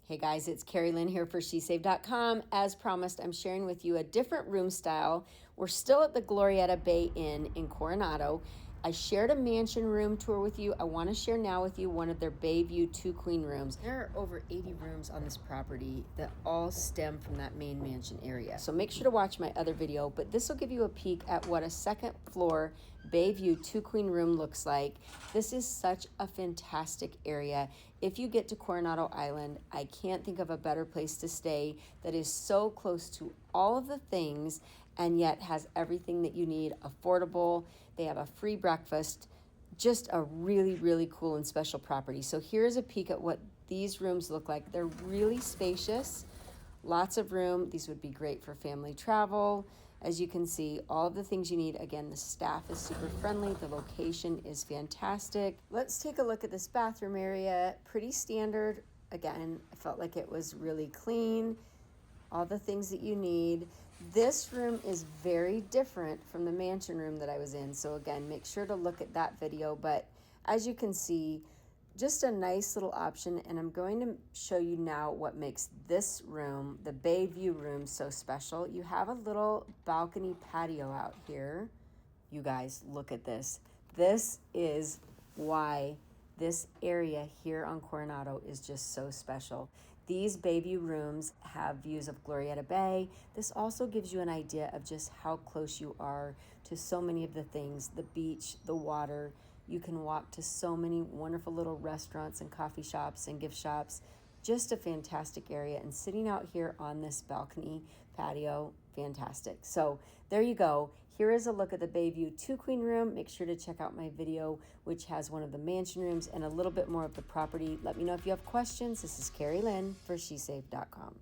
Hey guys, it's Carrie Lynn here for SheSave.com. As promised, I'm sharing with you a different room style. We're still at the Glorietta Bay Inn in Coronado. I shared a mansion room tour with you. I want to share now with you one of their Bayview 2-queen rooms. There are over 80 rooms on this property that all stem from that main mansion area. So make sure to watch my other video, but this will give you a peek at what a second floor Bayview 2-queen room looks like. This is such a fantastic area. If you get to Coronado Island, I can't think of a better place to stay that is so close to all of the things and yet has everything that you need, affordable. They have a free breakfast, just a really, really cool and special property. So here's a peek at what these rooms look like. They're really spacious, lots of room. These would be great for family travel. As you can see, all of the things you need. Again, the staff is super friendly. The location is fantastic. Let's take a look at this bathroom area. Pretty standard. Again, I felt like it was really clean. All the things that you need. This room is very different from the mansion room that I was in. So again, make sure to look at that video. But as you can see, just a nice little option. And I'm going to show you now what makes this room, the Bayview room, so special. You have a little balcony patio out here. You guys, look at this. This is why this area here on Coronado is just so special. These Bayview rooms have views of Glorietta Bay. This also gives you an idea of just how close you are to so many of the things, the beach, the water. You can walk to so many wonderful little restaurants and coffee shops and gift shops. Just a fantastic area, and sitting out here on this balcony patio, fantastic. So there you go. Here is a look at the Bayview 2-queen room. Make sure to check out my video, which has one of the mansion rooms and a little bit more of the property. Let me know if you have questions. This is Carrie Lynn for SheSave.com.